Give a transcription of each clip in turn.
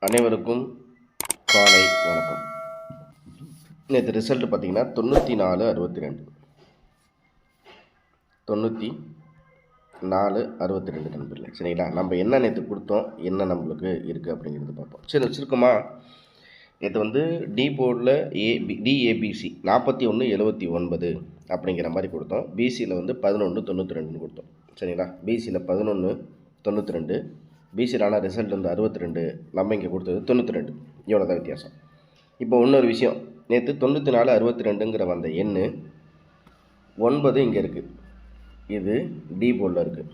அனைவருக்கும் காலை வணக்கம். நேற்று ரிசல்ட் பார்த்தீங்கன்னா 94-62 94-62 நண்பர்களே. சரிங்களா, நம்ம என்ன நேற்று கொடுத்தோம், என்ன நம்மளுக்கு இருக்குது அப்படிங்கிறது பார்ப்போம். சரி, சுருக்கமாக நேற்று டி போர்டில் டிஏபிசி 41-79 அப்படிங்கிற மாதிரி கொடுத்தோம். பிசியில் 11-92 கொடுத்தோம். சரிங்களா, பிசியில் 11-92, பிசியிலான ரிசல்ட் 62, நம்ம இங்கே கொடுத்தது 92. இவ்வளோ தான் வித்தியாசம். இப்போ இன்னொரு விஷயம், நேற்று 94-62ங்கிற வந்த எண் 9 இங்கே இருக்குது, இது டி போர்டில் இருக்குது.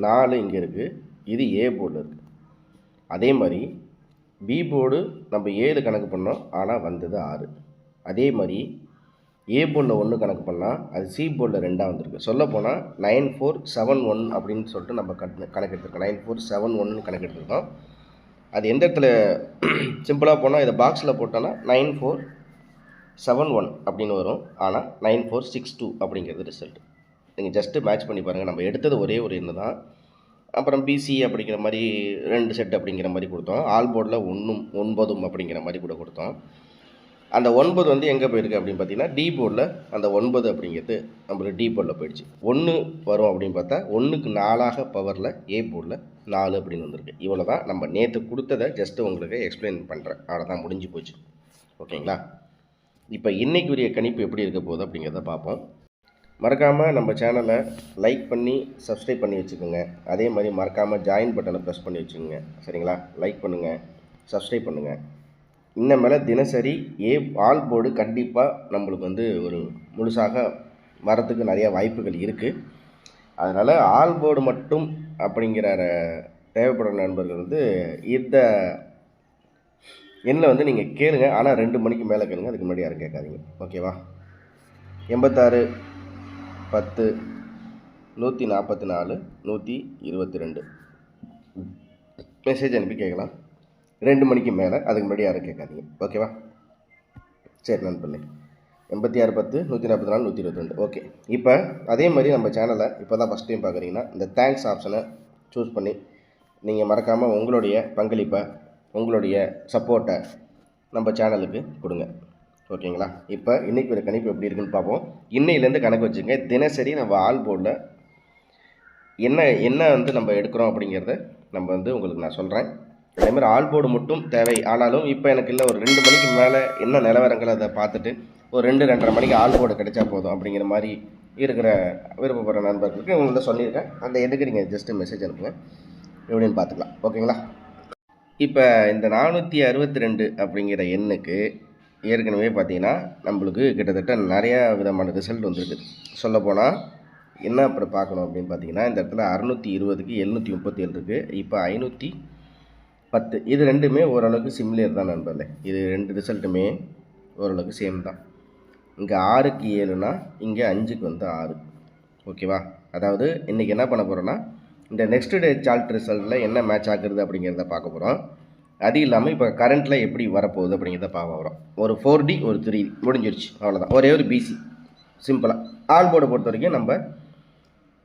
4 இங்கே இருக்குது, இது ஏ போர்டில் இருக்குது. அதே மாதிரி பி போர்டு நம்ம 7 கணக்கு பண்ணோம், ஆனால் வந்தது 6. அதே மாதிரி ஏ போர்டில் 1 கணக்கு பண்ணால் அது சி போர்டில் 2 வந்திருக்கு. சொல்லப்போனால் 9471 அப்படின்னு சொல்லிட்டு நம்ம கணக்கு எடுத்துருக்கோம். 9471 கணக்கு எடுத்துருக்கோம். அது எந்த இடத்துல சிம்பிளாக போனால் இதை பாக்ஸில் போட்டோன்னா 9471 அப்படின்னு வரும், ஆனால் 9462 அப்படிங்கிறது ரிசல்ட். நீங்கள் ஜஸ்ட்டு மேட்ச் பண்ணி பாருங்கள். நம்ம எடுத்தது ஒரே ஒரு எண்ணு தான். அப்புறம் பிசி அப்படிங்கிற மாதிரி 2 செட் அப்படிங்கிற மாதிரி கொடுத்தோம். ஆல் போர்டில் 9 அப்படிங்கிற மாதிரி கூட கொடுத்தோம். அந்த 9 எங்கே போயிருக்கு அப்படின்னு பார்த்தீங்கன்னா டி போர்டில் அந்த 9 அப்படிங்கிறது நம்மளுக்கு டி போர்டில் போயிடுச்சு. 1 வரும் அப்படின்னு பார்த்தா 1க்கு 4ஆக பவரில் ஏ போர்டில் 4 அப்படின்னு வந்திருக்கு. இவ்வளோ தான் நம்ம நேற்று கொடுத்ததை ஜஸ்ட்டு உங்களுக்கு எக்ஸ்பிளைன் பண்ணுறேன். அவ்வளோதான், முடிஞ்சு போச்சு. ஓகேங்களா, இப்போ இன்றைக்குரிய கணிப்பு எப்படி இருக்க போகுது அப்படிங்கிறத பார்ப்போம். மறக்காமல் நம்ம சேனலை லைக் பண்ணி சப்ஸ்கிரைப் பண்ணி வச்சுக்கோங்க. அதே மாதிரி மறக்காமல் ஜாயின் பட்டனை ப்ரெஸ் பண்ணி வச்சுக்கோங்க. சரிங்களா, லைக் பண்ணுங்கள், சப்ஸ்கிரைப் பண்ணுங்கள். இன்னமேல தினசரி ஆல் போர்டு கண்டிப்பாக நம்மளுக்கு ஒரு முழுசாக வரத்துக்கு நிறையா வாய்ப்புகள் இருக்குது. அதனால் ஆல் போர்டு மட்டும் அப்படிங்கிற தேவைப்படுற நண்பர்கள் இந்த எண்ணில் நீங்கள் கேளுங்க. ஆனால் 2 மணிக்கு மேலே கேளுங்க, அதுக்கு முன்னாடி யாரும் கேட்காதீங்க. ஓகேவா? 86-10-144-122 மெசேஜ் அனுப்பி கேட்கலாம். 2 மணிக்கு மேலே, அதுக்கு முன்னாடி யாரும் கேட்காதீங்க. ஓகேவா? சரி நண்பர்களே, 86-10-144-122. ஓகே, இப்போ அதே மாதிரி நம்ம சேனலை இப்போ தான் ஃபஸ்ட் டைம் பார்க்குறீங்கன்னா இந்த தேங்க்ஸ் ஆப்ஷனை சூஸ் பண்ணி நீங்கள் மறக்காமல் உங்களுடைய பங்களிப்பை, உங்களுடைய சப்போர்ட்டை நம்ம சேனலுக்கு கொடுங்க. ஓகேங்களா, இப்போ இன்றைக்கி ஒரு கணிப்பு எப்படி இருக்குன்னு பார்ப்போம். இன்னையிலேருந்து கணக்கு வச்சுங்க. தினசரி நம்ம ஆல் போர்டில் என்ன நம்ம எடுக்கிறோம் அப்படிங்கிறத நம்ம உங்களுக்கு நான் சொல்கிறேன். அதேமாதிரி ஆல் போர்டு மட்டும் தேவை. ஆனாலும் இப்போ எனக்கு இல்லை, ஒரு 2 மணிக்கு மேலே என்ன நிலவரங்கள் அதை பார்த்துட்டு ஒரு 2-2:30 மணிக்கு ஆல் போர்டு கிடைச்சா போதும் அப்படிங்கிற மாதிரி இருக்கிற விருப்பப்படுற நண்பர்களுக்கு உங்கள்கிட்ட சொல்லியிருக்கேன். அந்த எண்ணுக்கு நீங்கள் ஜஸ்ட்டு மெசேஜ் அனுப்புங்க, எப்படின்னு பார்த்துக்கலாம். ஓகேங்களா, இப்போ இந்த 462 அப்படிங்கிற எண்ணுக்கு ஏற்கனவே பார்த்தீங்கன்னா நம்மளுக்கு கிட்டத்தட்ட நிறையா விதமான ரிசல்ட் வந்துருக்குது. சொல்லப்போனால் என்ன அப்படி பார்க்கணும் அப்படின்னு பார்த்தீங்கன்னா, இந்த இடத்துல 620க்கு 737 இருக்குது. இப்போ 510. இது ரெண்டுமே ஓரளவுக்கு சிமிலர் தான் நண்பர்களே. இது 2 ரிசல்ட்டுமே ஓரளவுக்கு சேம் தான். இங்கே 6க்கு 7னா இங்கே 5க்கு 6. ஓகேவா? அதாவது இன்றைக்கி என்ன பண்ண போகிறோன்னா, இந்த நெக்ஸ்ட் டே சார்ட் ரிசல்ட்டில் என்ன மேட்ச் ஆகுறது அப்படிங்கிறத பார்க்க போகிறோம். அது இல்லாமல் இப்போ கரண்ட்டில் எப்படி வரப்போகுது அப்படிங்கிறத பார்க்க போகிறோம். ஒரு 4D ஒரு 3D முடிஞ்சிருச்சு, அவ்வளோதான். ஒரே ஒரு பிசி சிம்பிளாக. ஆல் போர்டை பொறுத்த வரைக்கும் நம்ம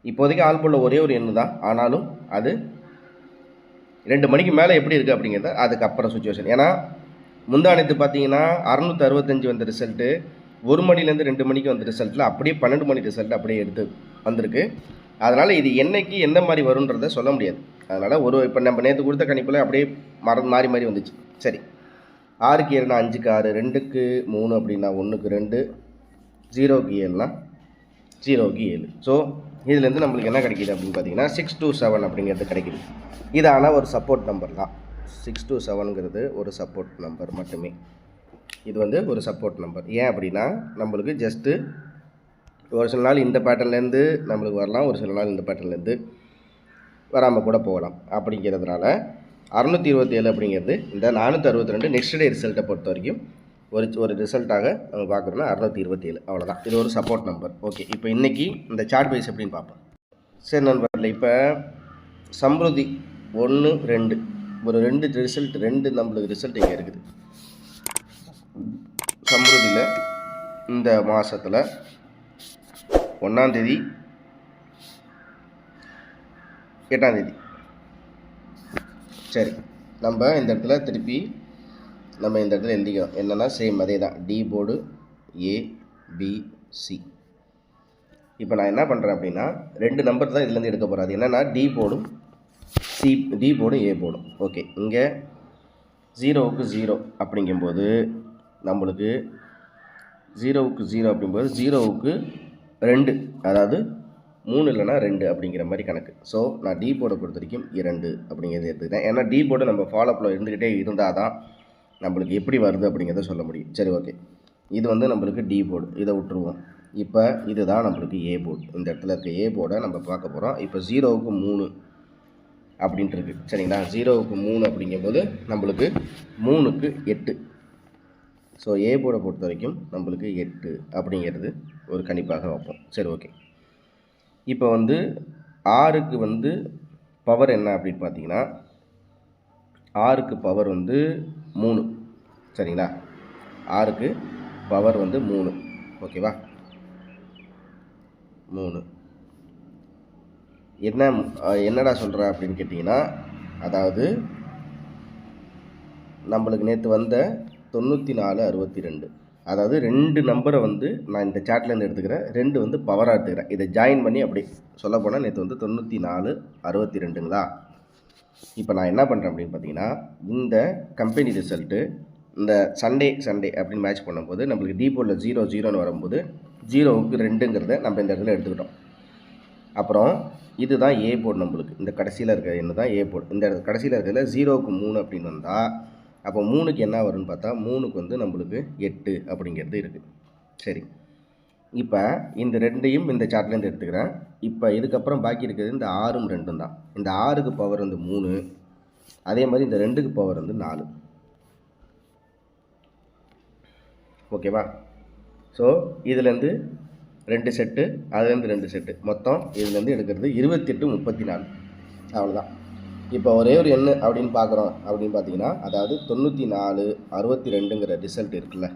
இப்போதைக்கு ஆல் போர்டில் ஒரே ஒரு எண்ணு தான். ஆனாலும் அது 2 மணிக்கு மேலே எப்படி இருக்குது அப்படிங்கிறத அதுக்கப்புறம் சுச்சுவேஷன். ஏன்னா முந்தானத்து பார்த்தீங்கன்னா 665 வந்த ரிசல்ட்டு 1 மணிலேருந்து 2 மணிக்கு வந்த ரிசல்ட்டில் அப்படியே 12 மணி ரிசல்ட் அப்படியே எடுத்து வந்திருக்கு. அதனால் இது என்னைக்கு எந்த மாதிரி வரும்ன்றதை சொல்ல முடியாது. அதனால் இப்போ நம்ம நேற்று கொடுத்த கணிப்பில் அப்படியே மாறி வந்துச்சு. சரி, 6க்கு 7னா 5க்கு 6, 2க்கு 3 அப்படின்னா 1க்கு 2, 0க்கு 7னா 0க்கு 7. ஸோ இதுலேருந்து நம்மளுக்கு என்ன கிடைக்கிது அப்படின்னு பார்த்தீங்கன்னா 627 அப்படிங்கிறது கிடைக்கிது. இது ஆனால் ஒரு சப்போர்ட் நம்பர் தான். 627ங்கிறது ஒரு சப்போர்ட் நம்பர் மட்டுமே. இது ஒரு சப்போர்ட் நம்பர். ஏன் அப்படின்னா நம்மளுக்கு ஜஸ்ட்டு ஒரு சில நாள் இந்த பேட்டர்ன்லேருந்து நம்மளுக்கு வரலாம், ஒரு சில நாள் இந்த பேட்டர்ன்லேருந்து வராமல் கூட போகலாம். அப்படிங்கிறதுனால 627 அப்படிங்கிறது இந்த 462 நெக்ஸ்ட் டே ரிசல்ட்டை பொறுத்த வரைக்கும் ஒரு ரிசல்ட்டாக நம்ம பார்க்குறோன்னா 627. அவ்வளோதான், இது ஒரு சப்போர்ட் நம்பர். ஓகே, இப்போ இன்றைக்கி இந்த சார்ட் வைஸ் எப்படின்னு பார்ப்போம். சரி நண்பர்களே, இப்போ சம்ருதி 1, 2 ஒரு 2 ரிசல்ட், 2 நம்மளுக்கு ரிசல்ட் இங்கே இருக்குது. சம்ருதியில் இந்த மாதத்தில் 1ஆம் தேதி 8ஆம் தேதி. சரி, நம்ம இந்த இடத்துல திருப்பி நம்ம இந்த இடத்துல எழுதிக்கிறோம். என்னென்னா சேம் அதே தான், டி போர்டு ABC. இப்போ நான் என்ன பண்ணுறேன் அப்படின்னா 2 நம்பர் தான் இதுலேருந்து எடுக்க போகிறேன். அது என்னென்னா டி போர்டும் ஏ போர்டும். ஓகே, இங்கே 0க்கு 0 அப்படிங்கும்போது நம்மளுக்கு 0க்கு 0 அப்படிங்கும்போது 0க்கு 2, அதாவது 3 இல்லைனா 2 அப்படிங்கிற மாதிரி கணக்கு. ஸோ நான் டி போர்டை பொறுத்த வரைக்கும் 2 அப்படிங்கிறது எடுத்துக்கிட்டேன். ஏன்னா டி போர்டு நம்ம ஃபாலோப்பில் இருந்துக்கிட்டே இருந்தால் தான் நம்மளுக்கு எப்படி வருது அப்படிங்கிறத சொல்ல முடியும். சரி, ஓகே, இது வந்து நம்மளுக்கு டி போர்டு, இதை விட்டுருவோம். இப்போ இதுதான் நம்மளுக்கு ஏ போர்டு. இந்த இடத்துல இருக்க ஏ போர்டை நம்ம பார்க்க போகிறோம். இப்போ 0க்கு 3 அப்படின்ட்டு இருக்குது. சரிங்களா, 0க்கு 3 அப்படிங்கும்போது நம்மளுக்கு 3க்கு 8. ஸோ ஏ போர்டை பொறுத்த வரைக்கும் நம்மளுக்கு 8 அப்படிங்கிறது ஒரு கணிப்பாக வைப்போம். சரி, ஓகே. இப்போ வந்து 6க்கு வந்து பவர் என்ன அப்படின்னு பார்த்தீங்கன்னா 6க்கு பவர் வந்து 3. சரிங்களா, 6க்கு பவர் வந்து 3. ஓகேவா, 3. என்னடா சொல்கிற அப்படின்னு கேட்டிங்கன்னா, அதாவது நம்மளுக்கு நேற்று வந்த 9462, அதாவது 2 நம்பரை வந்து நான் இந்த சார்ட்லேருந்து எடுத்துக்கிறேன், 2 வந்து பவராக எடுத்துக்கிறேன். இதை ஜாயின் பண்ணி அப்படி சொல்ல போனால் நேற்று வந்து 9462ங்களா. இப்போ நான் என்ன பண்ணுறேன் அப்படின்னு பார்த்தீங்கன்னா, இந்த கம்பெனி ரிசல்ட்டு இந்த சண்டே அப்படின்னு மேட்ச் பண்ணும்போது நம்மளுக்கு டி போர்டில் 0 வரும்போது 0க்கு 2ங்கிறத நம்ம இந்த இடத்துல எடுத்துக்கிட்டோம். அப்புறம் இதுதான் ஏ போர்டு. நம்மளுக்கு இந்த கடைசியில் இருக்கிற என்ன தான் ஏ போர்டு. இந்த கடைசியில் இருக்கிறதுல 0க்கு 3 அப்படின்னு வந்தால் அப்போ 3க்கு என்ன வரும்னு பார்த்தா 3க்கு வந்து நம்மளுக்கு 8 அப்படிங்கிறது இருக்குது. சரி, இப்போ இந்த 2ஐயும் இந்த சார்ட்லேருந்து எடுத்துக்கிறேன். இப்போ இதுக்கப்புறம் பாக்கி இருக்கிறது இந்த 6ம் 2ம் தான். இந்த 6க்கு பவர் வந்து 3, அதே மாதிரி இந்த 2க்கு பவர் வந்து 4. ஓகேவா, ஸோ இதுலேருந்து 2 செட்டு, அதுலேருந்து 2 செட்டு, மொத்தம் இதுலேருந்து எடுக்கிறது 28, 34. அவ்வளோதான். இப்போ ஒரே ஒரு எண்ணு அப்படின்னு பார்க்குறோம் அப்படின்னு பார்த்தீங்கன்னா, அதாவது 9462ங்கிற ரிசல்ட் இருக்குல்ல,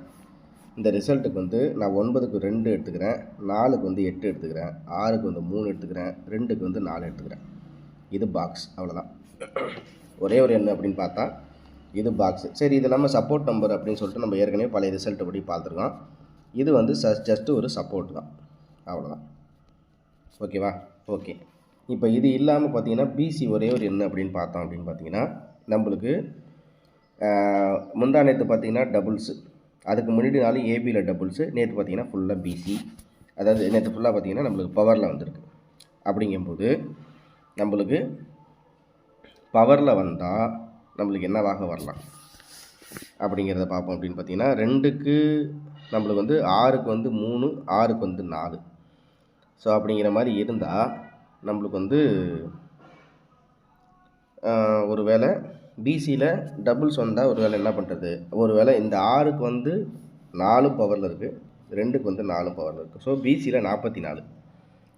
இந்த ரிசல்ட்டுக்கு வந்து நான் 9க்கு 2 எடுத்துக்கிறேன், 4க்கு வந்து 8 எடுத்துக்கிறேன், 6க்கு வந்து 3 எடுத்துக்கிறேன், 2க்கு வந்து 4 எடுத்துக்கிறேன். இது பாக்ஸ். அவ்வளோதான். ஒரே ஒரு எண்ணு அப்படின்னு பார்த்தா இது பாக்ஸு. சரி, இது நம்ம சப்போர்ட் நம்பர் அப்படின்னு சொல்லிட்டு நம்ம ஏற்கனவே பழைய ரிசல்ட்டை படி பார்த்துருக்கோம். இது வந்து ஜஸ்ட்டு ஒரு சப்போர்ட் தான். அவ்வளோதான். ஓகேவா, ஓகே. இப்போ இது இல்லாமல் பார்த்தீங்கன்னா பிசி ஒரே ஒரு என்ன அப்படின்னு பார்த்தோம் அப்படின்னு பார்த்தீங்கன்னா நம்மளுக்கு முந்தா நேற்று பார்த்தீங்கன்னா டபுள்ஸு, அதுக்கு முன்னாடி நாள் ஏபியில் டபுள்ஸு, நேற்று பார்த்தீங்கன்னா ஃபுல்லாக பிசி, அதாவது நேற்று ஃபுல்லாக பார்த்தீங்கன்னா நம்மளுக்கு பவரில் வந்திருக்கு. அப்படிங்கும்போது நம்மளுக்கு பவரில் வந்தால் நம்மளுக்கு என்னவாக வரலாம் அப்படிங்கிறத பார்ப்போம். அப்படின்னு பார்த்தீங்கன்னா 2க்கு நம்மளுக்கு வந்து 6க்கு வந்து 3, 6க்கு வந்து 4. ஸோ அப்படிங்கிற மாதிரி இருந்தால் நம்மளுக்கு வந்து ஒரு வேளை பிசியில் டபுள்ஸ் வந்தால் ஒரு வேளை என்ன பண்ணுறது, ஒரு வேளை இந்த 6க்கு வந்து 4 பவரில் இருக்குது, 2க்கு வந்து 4 பவரில் இருக்குது. ஸோ பிசியில் 44.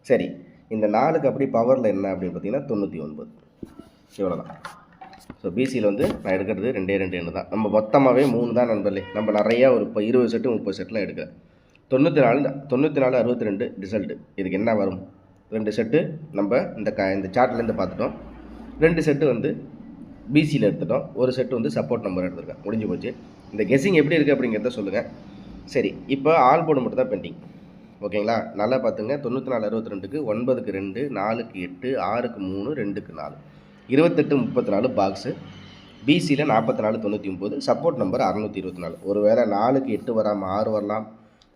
சரி, இந்த 4க்கு அப்படி பவரில் என்ன அப்படின்னு பார்த்தீங்கன்னா 99. இவ்வளோ தான். ஸோ பிசியில் வந்து நான் எடுக்கிறது 2 எண்ணு தான். நம்ம மொத்தமாகவே 3 தான் நண்பர்களே. நம்ம நிறையா ஒரு இப்போ 20 செட்டு 30 செட்லாம் எடுக்கிறேன். 94 62 ரிசல்ட்டு. இதுக்கு என்ன வரும், 2 செட்டு நம்ம இந்த சார்ட்லேருந்து பார்த்துட்டோம், 2 செட்டு வந்து பிசியில் எடுத்துட்டோம், ஒரு செட்டு வந்து சப்போர்ட் நம்பர் எடுத்துருக்கேன். முடிஞ்சு போச்சு. இந்த கெஸ்ஸிங் எப்படி இருக்குது அப்படிங்கிறத சொல்லுங்கள். சரி, இப்போ ஆல் போர்டு மட்டும் தான் பெண்டிங். ஓகேங்களா, நல்லா பார்த்துங்க. 94 62க்கு 9க்கு 2, 4க்கு 8, 6க்கு 3, 2க்கு 4, 28 34 பாக்ஸு. பிசியில் 44 99, சப்போர்ட் நம்பர் 624. ஒரு வேளை 4க்கு 8 வராமல் 6 வரலாம்,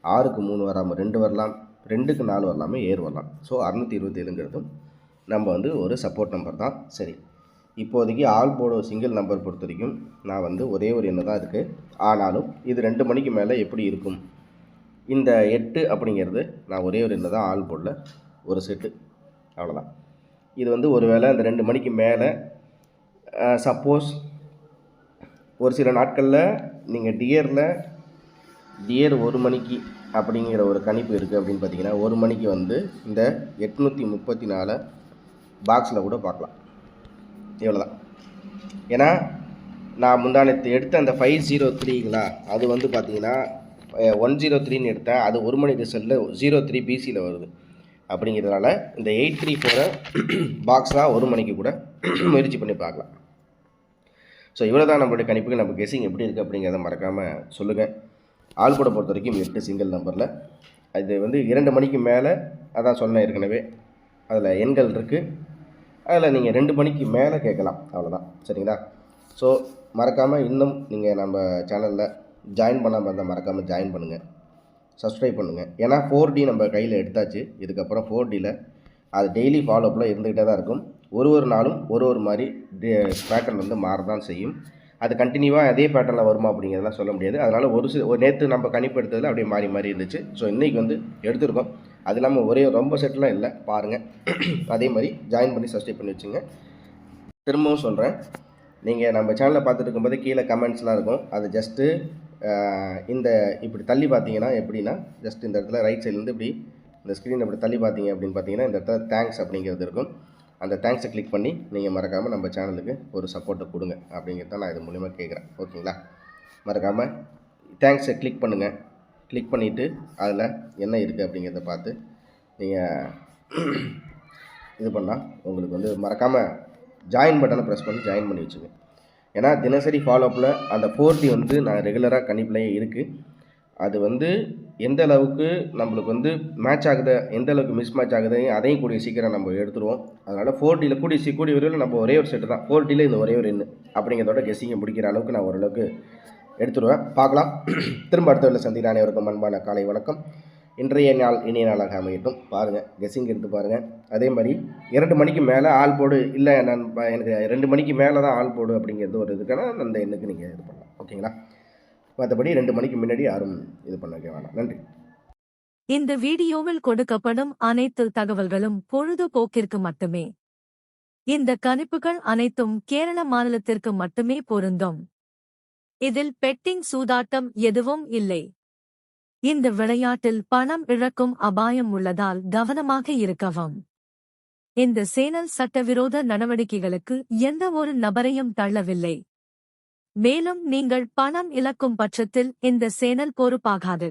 6க்கு 3 வராமல் 2 வரலாம், 2க்கு 4 வரலாமல் 7 வரலாம். ஸோ 627ங்கிறதும் நம்ம வந்து ஒரு சப்போர்ட் நம்பர் தான். சரி, இப்போதைக்கு ஆல் போர்டு சிங்கிள் நம்பர் பொறுத்த வரைக்கும் நான் வந்து ஒரே ஒரு எண்ணு தான் இருக்குது. ஆனாலும் இது 2 மணிக்கு மேலே எப்படி இருக்கும், இந்த 8 அப்படிங்கிறது நான் ஒரே ஒரு எண்ணு தான் ஆல் போர்டில் ஒரு செட்டு. அவ்வளோதான். இது வந்து ஒரு வேளை இந்த 2 மணிக்கு மேலே சப்போஸ் ஒரு சில நாட்களில் நீங்கள் டியர் 1 மணிக்கு அப்படிங்கிற ஒரு கணிப்பு இருக்குது. அப்படின்னு பார்த்தீங்கன்னா 1 மணிக்கு வந்து இந்த 834 பாக்ஸில் கூட பார்க்கலாம். இவ்வளோ தான். ஏன்னா நான் முந்தானத்து எடுத்த அந்த 503ங்களா, அது வந்து பார்த்தீங்கன்னா 103ன்னு எடுத்தேன். அது 1 மணி ரிசல்ட்டில் 03 பிசியில் வருது. அப்படிங்கிறதுனால இந்த 834 பாக்ஸ் தான் 1 மணிக்கு கூட முயற்சி பண்ணி பார்க்கலாம். ஸோ இவ்வளோ தான் நம்மளுடைய கணிப்புக்கு. நம்ம கெஸ்ஸிங் எப்படி இருக்குது அப்படிங்கிறத மறக்காமல் சொல்லுங்கள். ஆள் போட பொறுத்த வரைக்கும் 8 சிங்கிள் நம்பரில். அது வந்து 2 மணிக்கு மேலே அதான் சொன்னேன் ஏற்கனவே, அதில் எண்கள் இருக்குது. அதில் நீங்கள் 2 மணிக்கு மேலே கேட்கலாம், அவ்வளோதான். சரிங்களா? ஸோ மறக்காமல் இன்னும் நீங்கள் நம்ம சேனலில் ஜாயின் பண்ணாமல் இருந்தால் மறக்காமல் ஜாயின் பண்ணுங்கள், சப்ஸ்கிரைப் பண்ணுங்கள். ஏன்னா 4D நம்ம கையில் எடுத்தாச்சு. இதுக்கப்புறம் 4Dயில் அது டெய்லி ஃபாலோஅப்பில் இருந்துக்கிட்டே தான் இருக்கும். ஒரு நாளும் ஒரு மாதிரி பேட்டர்ன் வந்து மாறதான் செய்யும். அது கண்டினியூவாக அதே பேட்டர்னில் வருமா அப்படிங்கிறதெல்லாம் சொல்ல முடியாது. அதனால் ஒரு நேற்று நம்ம கணிப்பு எடுத்ததில் அப்படியே மாறி இருந்துச்சு. ஸோ இன்றைக்கி வந்து எடுத்துருக்கோம். அது இல்லாமல் ரொம்ப செட்டெலாம் இல்லை, பாருங்கள். அதே மாதிரி ஜாயின் பண்ணி சப்ஸ்கிரைப் பண்ணி வச்சுங்க. திரும்பவும் சொல்கிறேன், நீங்கள் நம்ம சேனலை பார்த்துட்டு இருக்கும்போது கீழே கமெண்ட்ஸ்லாம் இருக்கும். அது ஜஸ்ட்டு இந்த இப்படி தள்ளி பார்த்தீங்கன்னா எப்படின்னா, ஜஸ்ட் இந்த இடத்துல ரைட் சைட்லேருந்து இப்படி இந்த ஸ்க்ரீன் இப்படி தள்ளி பார்த்தீங்க அப்படின்னு பார்த்தீங்கன்னா, இந்த இடத்துல தேங்க்ஸ் அப்படிங்கிறது இருக்கும். அந்த தேங்க்ஸை கிளிக் பண்ணி நீங்கள் மறக்காமல் நம்ம சேனலுக்கு ஒரு சப்போர்ட்டை கொடுங்க அப்படிங்கிறத நான் இது மூலிமா கேட்குறேன். ஓகேங்களா? மறக்காமல் தேங்க்ஸை கிளிக் பண்ணுங்கள். கிளிக் பண்ணிவிட்டு அதில் என்ன இருக்குது அப்படிங்கிறத பார்த்து நீங்கள் இது பண்ணால் உங்களுக்கு வந்து மறக்காமல் ஜாயின் பட்டனை ப்ரெஸ் பண்ணி ஜாயின் பண்ணி வச்சுங்க. ஏன்னா தினசரி ஃபாலோஅப்பில் அந்த 4D வந்து நான் ரெகுலராக கணிப்புலையே இருக்குது. அது வந்து எந்த அளவுக்கு நம்மளுக்கு வந்து மேட்ச் ஆகுது, எந்த அளவுக்கு மிஸ் மேட்ச் ஆகுது, அதையும் கூடிய சீக்கிரம் நம்ம எடுத்துருவோம். அதனால் 4Dயில் கூடிய விரைவில் நம்ம ஒரே ஒரு செட்டு தான், 4Dயில் இந்த ஒரே ஒரு எண்ணு அப்படிங்கிறதோட கெஸ்ஸிங்கை முடிக்கிற அளவுக்கு நான் ஓரளவுக்கு எடுத்துருவேன். பார்க்கலாம். திரும்ப அடுத்த வேலை சந்திக்கிறேன். அனைவருக்கும் அன்பான காலை வணக்கம். இன்றைய நாள் இனிய நாளாக அமையட்டும். பாருங்கள், கெஸ்ஸிங் எடுத்து பாருங்கள். அதே மாதிரி 2 மணிக்கு மேலே ஆள் போடு, இல்லை நான் எனக்கு 2 மணிக்கு மேலே தான் ஆள் போடு அப்படிங்கிறது ஒரு இதுக்கான அந்த எண்ணுக்கு நீங்கள் இது பண்ணலாம். ஓகேங்களா? மற்றபடி 2 மணிக்கு முன்னாடி யாரும் இது பண்ண வேணாம். நன்றி. இந்த வீடியோவில் கொடுக்கப்படும் அனைத்து தகவல்களும் பொழுதுபோக்கிற்கு மட்டுமே. இந்த கணிப்புகள் அனைத்தும் கேரள மாநிலத்திற்கு மட்டுமே பொருந்தும். இதில் பெட்டிங் சூதாட்டம் எதுவும் இல்லை. இந்த விளையாட்டில் பணம் இழக்கும் அபாயம் உள்ளதால் கவனமாக இருக்கவும். இந்த சேனல் சட்டவிரோத நடவடிக்கைகளுக்கு எந்த ஒரு நபரையும் தள்ளவில்லை. மேலும் நீங்கள் பணம் இழக்கும் பட்சத்தில் இந்த சேனல் பொறுப்பாகாது.